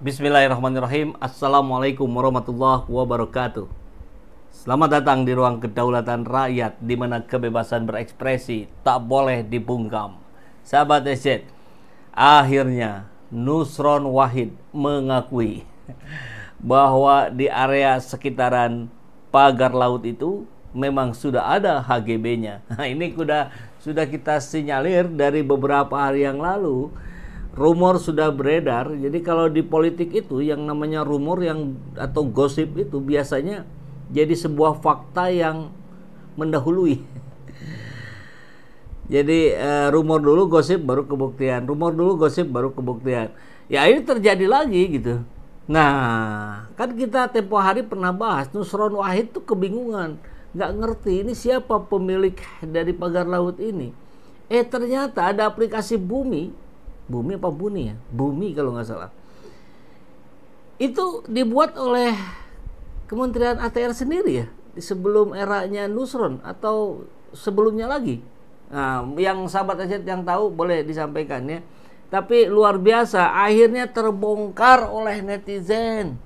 Bismillahirrahmanirrahim. Assalamualaikum warahmatullahi wabarakatuh. Selamat datang di ruang kedaulatan rakyat, di mana kebebasan berekspresi tak boleh dibungkam. Sahabat SZ, akhirnya Nusron Wahid mengakui bahwa di area sekitaran pagar laut itu memang sudah ada HGB-nya. Nah, ini sudah kita sinyalir dari beberapa hari yang lalu. Rumor sudah beredar. Jadi kalau di politik itu yang namanya rumor atau gosip itu biasanya jadi sebuah fakta yang mendahului. Jadi rumor dulu, gosip baru kebuktian. Rumor dulu, gosip baru kebuktian. Ya ini terjadi lagi gitu. Nah, kan kita tempo hari pernah bahas Nusron Wahid tuh kebingungan, nggak ngerti ini siapa pemilik dari pagar laut ini. Ternyata ada aplikasi Bumi apa Buni ya? Bumi kalau nggak salah. Itu dibuat oleh Kementerian ATR sendiri ya, sebelum eranya Nusron atau sebelumnya lagi. Nah, yang sahabat aset yang tahu boleh disampaikan ya. Tapi luar biasa, akhirnya terbongkar oleh netizen.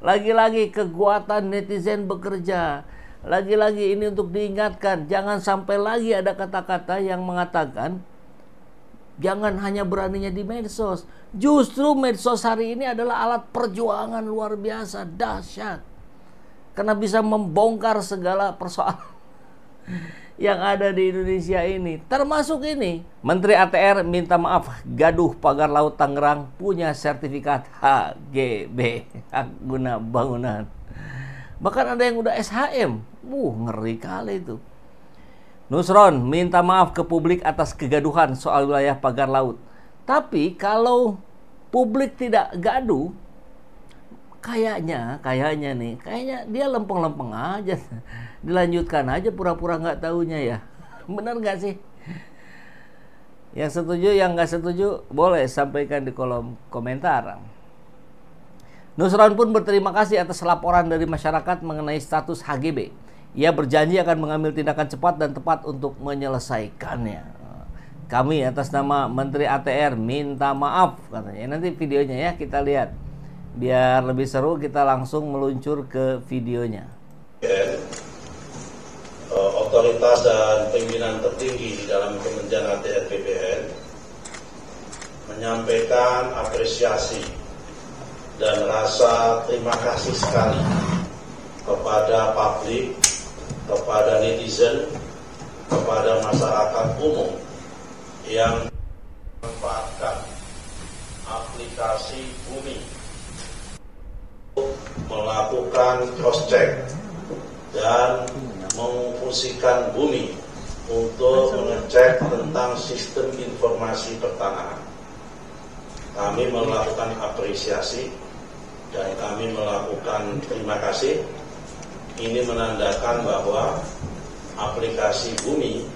Lagi-lagi kekuatan netizen bekerja. Lagi-lagi ini untuk diingatkan, jangan sampai lagi ada kata-kata yang mengatakan jangan hanya beraninya di medsos. Justru medsos hari ini adalah alat perjuangan luar biasa, dahsyat. Karena bisa membongkar segala persoalan yang ada di Indonesia ini. Termasuk ini, Menteri ATR minta maaf, gaduh pagar laut Tangerang punya sertifikat HGB, hak guna bangunan. Bahkan ada yang udah SHM. Ngeri kali itu. Nusron minta maaf ke publik atas kegaduhan soal wilayah pagar laut. Tapi kalau publik tidak gaduh, kayaknya dia lempeng-lempeng aja. Dilanjutkan aja pura-pura nggak tahunya ya. Benar nggak sih? Yang setuju, yang nggak setuju boleh sampaikan di kolom komentar. Nusron pun berterima kasih atas laporan dari masyarakat mengenai status HGB. Ia berjanji akan mengambil tindakan cepat dan tepat untuk menyelesaikannya. Kami atas nama Menteri ATR minta maaf katanya. Nanti videonya ya kita lihat. Biar lebih seru kita langsung meluncur ke videonya. Otoritas dan pimpinan tertinggi di dalam Kementerian ATR BPN menyampaikan apresiasi dan rasa terima kasih sekali kepada publik, kepada netizen, kepada masyarakat umum yang memanfaatkan aplikasi Bumi melakukan cross check dan memfungsikan Bumi untuk mengecek tentang sistem informasi pertanahan. Kami melakukan apresiasi dan kami melakukan terima kasih. Ini menandakan bahwa aplikasi Bumi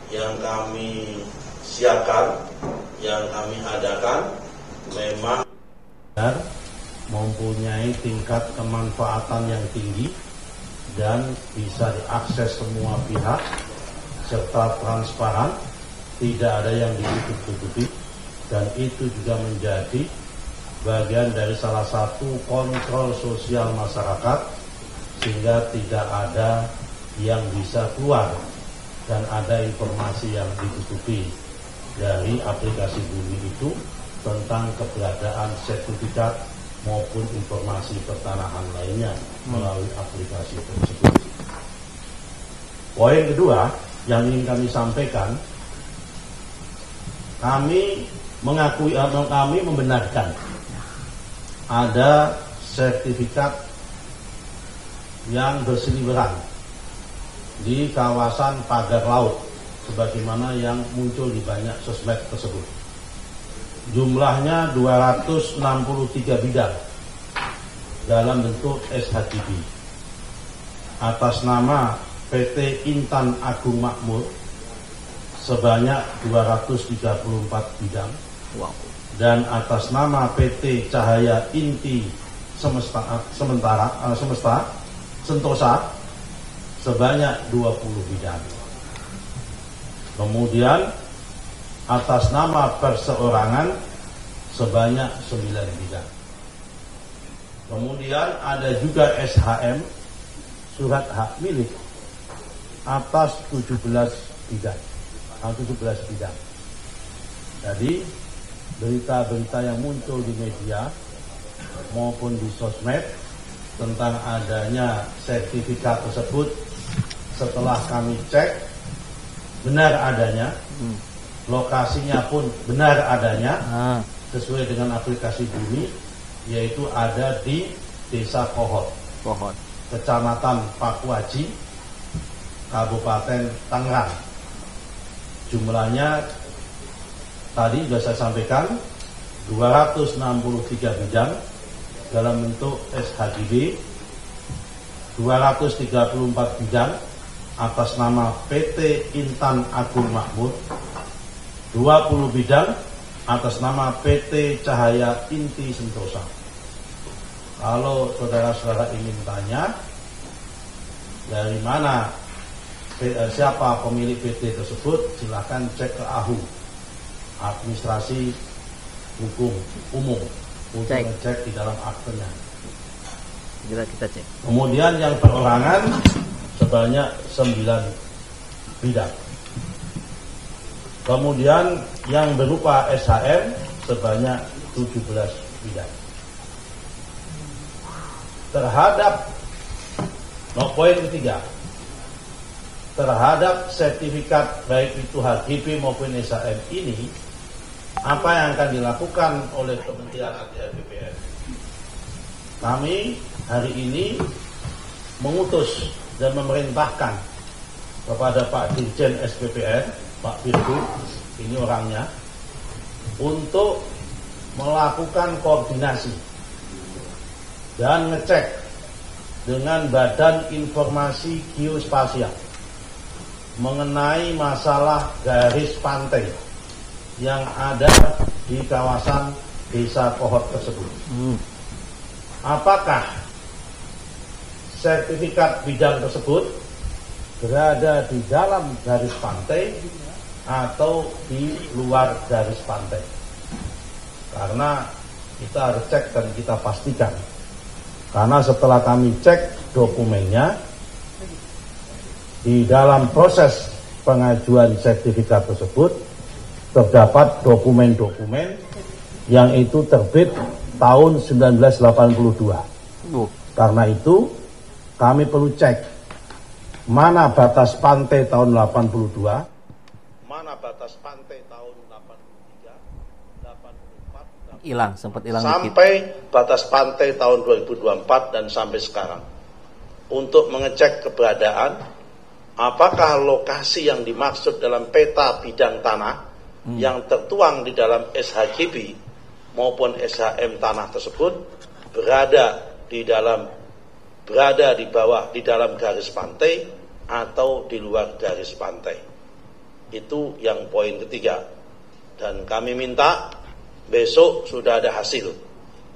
yang kami siapkan, yang kami adakan memang mempunyai tingkat kemanfaatan yang tinggi dan bisa diakses semua pihak serta transparan, tidak ada yang ditutup-tutupi, dan itu juga menjadi bagian dari salah satu kontrol sosial masyarakat sehingga tidak ada yang bisa keluar dan ada informasi yang ditutupi dari aplikasi Bumi itu tentang keberadaan sertifikat maupun informasi pertanahan lainnya melalui aplikasi tersebut. Poin kedua yang ingin kami sampaikan, kami membenarkan ada sertifikat yang berseliweran di kawasan pagar laut sebagaimana yang muncul di banyak sosmed tersebut. Jumlahnya 263 bidang dalam bentuk SHGB atas nama PT Intan Agung Makmur sebanyak 234 bidang dan atas nama PT Cahaya Inti Sentosa sebanyak 20 bidang. Kemudian atas nama perseorangan sebanyak 9 bidang. Kemudian ada juga SHM, surat hak milik, atas 17 bidang. Jadi berita-berita yang muncul di media maupun di sosmed tentang adanya sertifikat tersebut, setelah kami cek benar adanya, lokasinya pun benar adanya, sesuai dengan aplikasi Bumi, yaitu ada di Desa Kohot, Kecamatan Pakuaji, Kabupaten Tangerang. Jumlahnya tadi sudah saya sampaikan 263 bidang dalam bentuk SHGB, 234 bidang atas nama PT Intan Agung Makmur, 20 bidang atas nama PT Cahaya Inti Sentosa. Kalau saudara-saudara ingin tanya dari mana, siapa pemilik PT tersebut, silakan cek ke AHU, Administrasi Hukum Umum, untuk ngecek di dalam aktenya. Kita cek. Kemudian yang perorangan sebanyak 9 bidang. Kemudian yang berupa SHM sebanyak 17 bidang. Terhadap poin ketiga, terhadap sertifikat baik itu HGB maupun SHM ini, apa yang akan dilakukan oleh Kementerian ATR BPN? Kami hari ini mengutus dan memerintahkan kepada Pak Dirjen SPPN, Pak Firdu, ini orangnya, untuk melakukan koordinasi dan ngecek dengan Badan Informasi Geospasial mengenai masalah garis pantai yang ada di kawasan Desa Kohot tersebut. Apakah sertifikat bidang tersebut berada di dalam garis pantai atau di luar garis pantai? Karena kita harus cek dan kita pastikan. Karena setelah kami cek dokumennya, di dalam proses pengajuan sertifikat tersebut terdapat dokumen-dokumen yang itu terbit tahun 1982. Karena itu kami perlu cek mana batas pantai tahun 82, mana batas pantai tahun 83, 84, sempat hilang sampai dikit. Batas pantai tahun 2024 dan sampai sekarang, untuk mengecek keberadaan apakah lokasi yang dimaksud dalam peta bidang tanah yang tertuang di dalam SHGB maupun SHM tanah tersebut berada di bawah, di dalam garis pantai atau di luar garis pantai. Itu yang poin ketiga. Dan kami minta besok sudah ada hasil,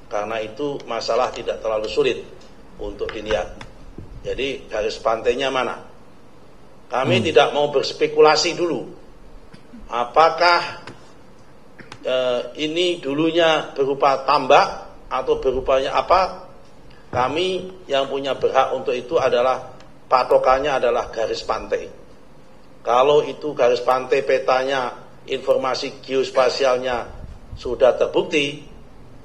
karena itu masalah tidak terlalu sulit untuk dilihat. Jadi garis pantainya mana? Kami tidak mau berspekulasi dulu. Apakah ini dulunya berupa tambak atau berupanya apa? Kami yang punya berhak untuk itu adalah patokannya adalah garis pantai. Kalau itu garis pantai, petanya, informasi geospasialnya sudah terbukti,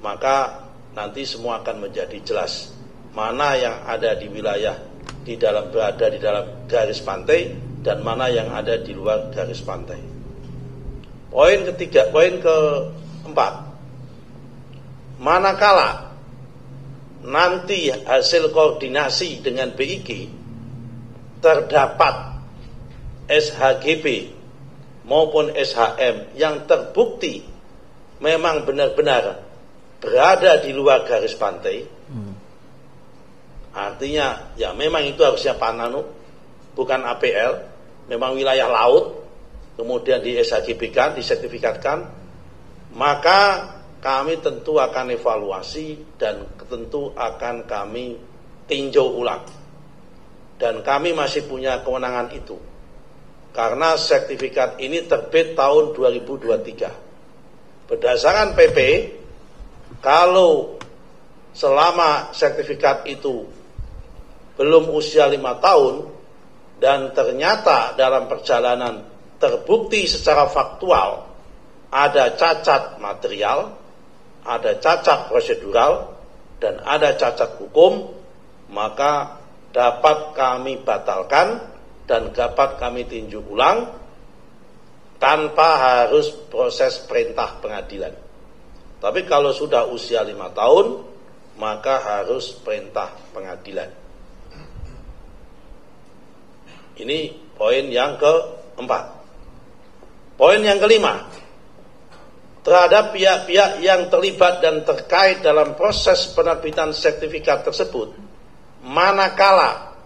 maka nanti semua akan menjadi jelas mana yang ada di wilayah berada di dalam garis pantai dan mana yang ada di luar garis pantai. Poin keempat, manakala nanti hasil koordinasi dengan BIG terdapat SHGB maupun SHM yang terbukti memang benar-benar berada di luar garis pantai, artinya ya memang itu harusnya Pananu, bukan APL, memang wilayah laut, kemudian di SHGB-kan, disertifikatkan, maka kami tentu akan evaluasi dan tentu akan kami tinjau ulang. Dan kami masih punya kewenangan itu, karena sertifikat ini terbit tahun 2023. Berdasarkan PP Kalau selama sertifikat itu belum usia 5 tahun dan ternyata dalam perjalanan terbukti secara faktual ada cacat material, ada cacat prosedural, dan ada cacat hukum, maka dapat kami batalkan dan dapat kami tinjau ulang tanpa harus proses perintah pengadilan. Tapi kalau sudah usia 5 tahun, maka harus perintah pengadilan. Ini poin yang keempat. Poin yang kelima, terhadap pihak-pihak yang terlibat dan terkait dalam proses penerbitan sertifikat tersebut, manakala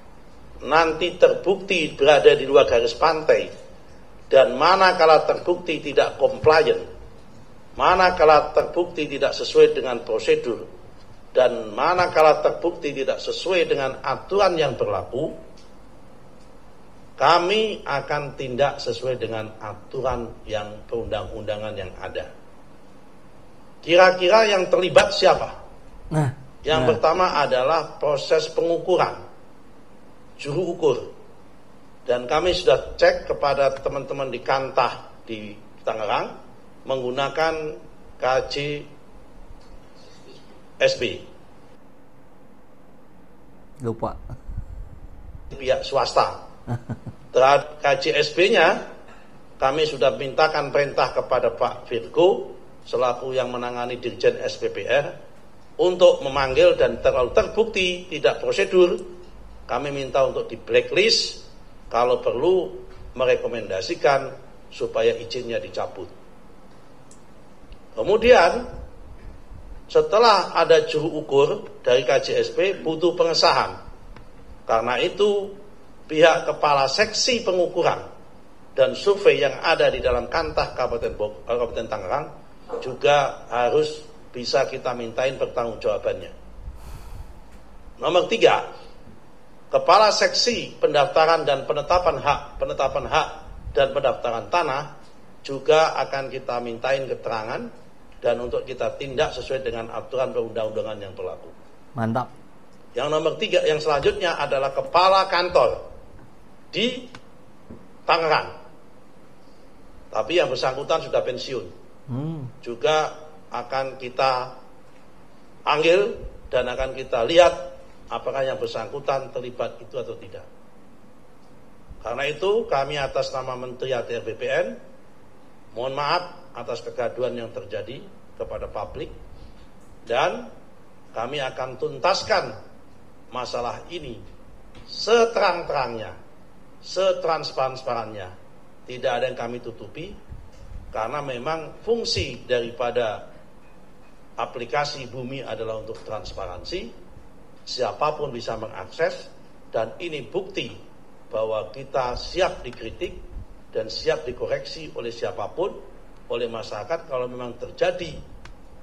nanti terbukti berada di luar garis pantai, dan manakala terbukti tidak compliant, manakala terbukti tidak sesuai dengan prosedur, dan manakala terbukti tidak sesuai dengan aturan yang berlaku, kami akan tindak sesuai dengan aturan yang perundang-undangan yang ada. Kira-kira yang terlibat siapa? Yang pertama adalah proses pengukuran, juru ukur. Dan kami sudah cek kepada teman-teman di Kantah di Tangerang menggunakan KJSB. Lupa. Pihak swasta. Terhadap KJSB-nya kami sudah mintakan perintah kepada Pak Virgo selaku yang menangani Dirjen SPPR untuk memanggil, dan terlalu terbukti tidak prosedur, kami minta untuk di blacklist, kalau perlu merekomendasikan supaya izinnya dicabut. Kemudian setelah ada juru ukur dari KJSB butuh pengesahan. Karena itu pihak kepala seksi pengukuran dan survei yang ada di dalam Kantah Kabupaten Tangerang juga harus bisa kita mintain pertanggungjawabannya. Nomor 3, kepala seksi pendaftaran dan penetapan hak dan pendaftaran tanah juga akan kita mintain keterangan dan untuk kita tindak sesuai dengan aturan perundang-undangan yang berlaku. Mantap. Yang nomor 3, yang selanjutnya adalah kepala kantor di Tangerang. Tapi yang bersangkutan sudah pensiun. Juga akan kita panggil dan akan kita lihat apakah yang bersangkutan terlibat itu atau tidak. Karena itu kami atas nama Menteri ATR BPN mohon maaf atas kegaduhan yang terjadi kepada publik, dan kami akan tuntaskan masalah ini seterang-terangnya, setransparan-transparannya. Tidak ada yang kami tutupi, karena memang fungsi daripada aplikasi Bumi adalah untuk transparansi, siapapun bisa mengakses, dan ini bukti bahwa kita siap dikritik dan siap dikoreksi oleh siapapun, oleh masyarakat. Kalau memang terjadi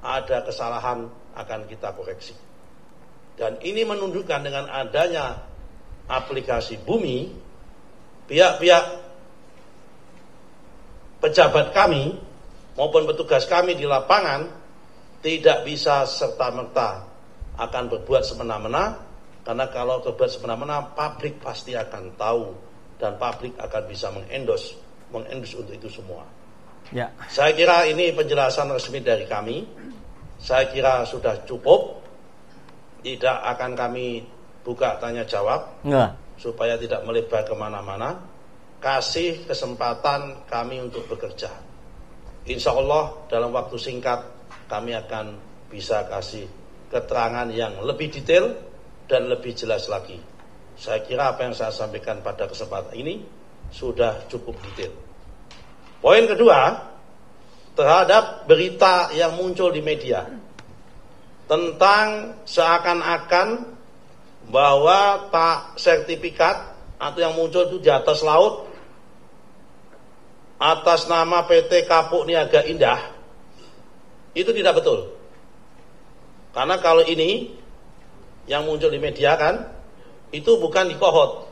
ada kesalahan akan kita koreksi. Dan ini menunjukkan dengan adanya aplikasi Bumi, pihak-pihak pejabat kami maupun petugas kami di lapangan tidak bisa serta-merta akan berbuat semena-mena, karena kalau berbuat semena-mena publik pasti akan tahu dan publik akan bisa mengendorse untuk itu semua. Ya. Saya kira ini penjelasan resmi dari kami. Saya kira sudah cukup. Tidak akan kami buka tanya jawab. Enggak. Supaya tidak melebar kemana-mana. Kasih kesempatan kami untuk bekerja. Insya Allah dalam waktu singkat kami akan bisa kasih keterangan yang lebih detail dan lebih jelas lagi. Saya kira apa yang saya sampaikan pada kesempatan ini sudah cukup detail. Poin kedua, terhadap berita yang muncul di media tentang seakan-akan bahwa sertifikat atau yang muncul itu di atas laut atas nama PT Kapuk Niaga Indah, itu tidak betul. Karena kalau ini yang muncul di media kan, itu bukan di Kohot,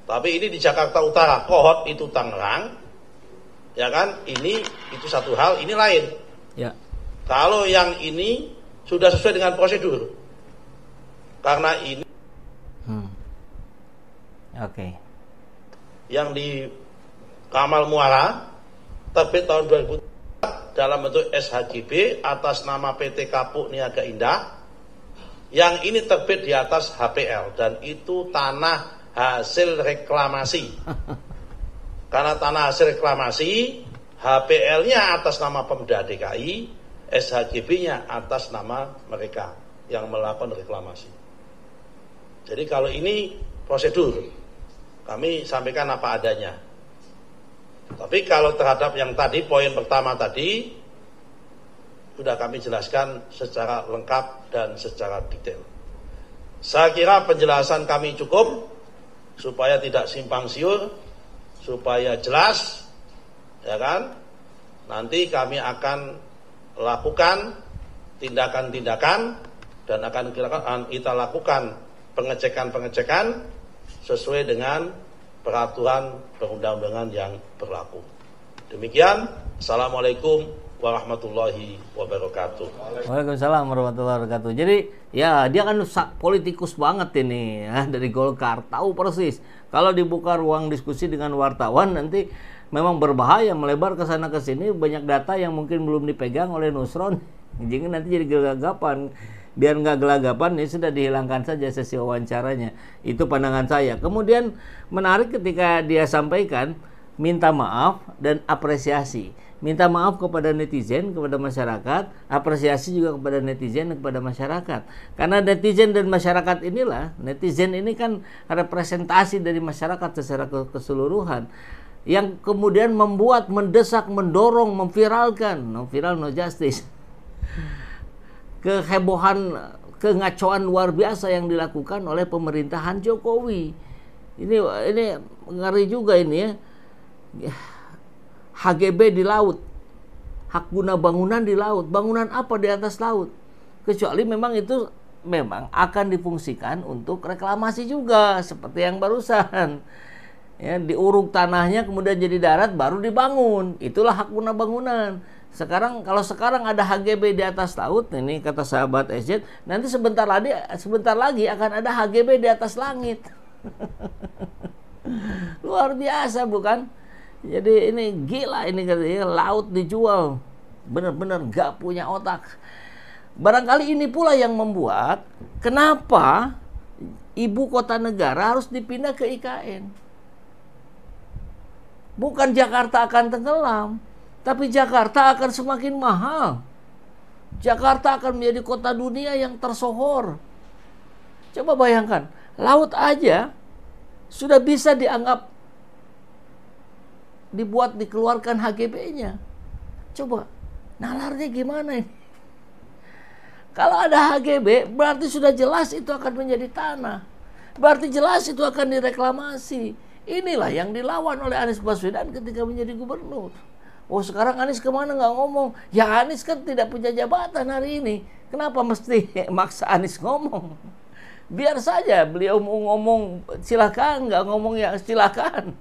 tapi ini di Jakarta Utara. Kohot itu Tangerang, ya kan? Ini itu satu hal, ini lain. Ya. Kalau yang ini sudah sesuai dengan prosedur. Karena ini yang di Kamal Muara terbit tahun 2004 dalam bentuk SHGB atas nama PT Kapuk Niaga Indah. Yang ini terbit di atas HPL dan itu tanah hasil reklamasi. Karena tanah hasil reklamasi, HPL-nya atas nama Pemda DKI, SHGB-nya atas nama mereka yang melakukan reklamasi. Jadi kalau ini prosedur, kami sampaikan apa adanya. Tapi kalau terhadap yang tadi, poin pertama tadi, sudah kami jelaskan secara lengkap dan secara detail. Saya kira penjelasan kami cukup, supaya tidak simpang siur, supaya jelas, ya kan? Nanti kami akan lakukan tindakan-tindakan dan akan kita lakukan pengecekan-pengecekan sesuai dengan peraturan perundang-undangan yang berlaku. Demikian, Assalamualaikum warahmatullahi wabarakatuh. Waalaikumsalam warahmatullahi wabarakatuh. Jadi ya dia kan politikus banget ini ya, dari Golkar, tahu persis. Kalau dibuka ruang diskusi dengan wartawan nanti memang berbahaya, melebar ke sana ke sini, banyak data yang mungkin belum dipegang oleh Nusron. Jadi nanti jadi gelagapan. Biar nggak gelagapan, ini sudah dihilangkan saja sesi wawancaranya. Itu pandangan saya. Kemudian menarik ketika dia sampaikan minta maaf dan apresiasi. Minta maaf kepada netizen, kepada masyarakat, apresiasi juga kepada netizen dan kepada masyarakat. Karena netizen dan masyarakat inilah, netizen ini kan representasi dari masyarakat secara keseluruhan, yang kemudian membuat, mendesak, mendorong, memviralkan, no viral no justice, kehebohan, kengacauan luar biasa yang dilakukan oleh pemerintahan Jokowi. Ini ngeri juga ini ya. HGB di laut, hak guna bangunan di laut. Bangunan apa di atas laut? Kecuali memang itu memang akan difungsikan untuk reklamasi juga, seperti yang barusan. Ya, diuruk tanahnya kemudian jadi darat baru dibangun. Itulah hak guna bangunan. Kalau sekarang ada HGB di atas laut, ini kata sahabat SJ, nanti sebentar lagi akan ada HGB di atas langit. Luar biasa bukan? Jadi ini gila ini katanya, laut dijual, benar-benar gak punya otak. Barangkali ini pula yang membuat kenapa ibu kota negara harus dipindah ke IKN. Bukan Jakarta akan tenggelam, tapi Jakarta akan semakin mahal. Jakarta akan menjadi kota dunia yang tersohor. Coba bayangkan, laut aja sudah bisa dikeluarkan HGB-nya. Coba, nalarnya gimana ini? Kalau ada HGB, berarti sudah jelas itu akan menjadi tanah. Berarti jelas itu akan direklamasi. Inilah yang dilawan oleh Anies Baswedan ketika menjadi gubernur. Oh, sekarang Anies kemana nggak ngomong? Ya Anies kan tidak punya jabatan hari ini. Kenapa mesti maksa Anies ngomong? Biar saja beliau mau ngomong silakan, nggak ngomong ya silakan.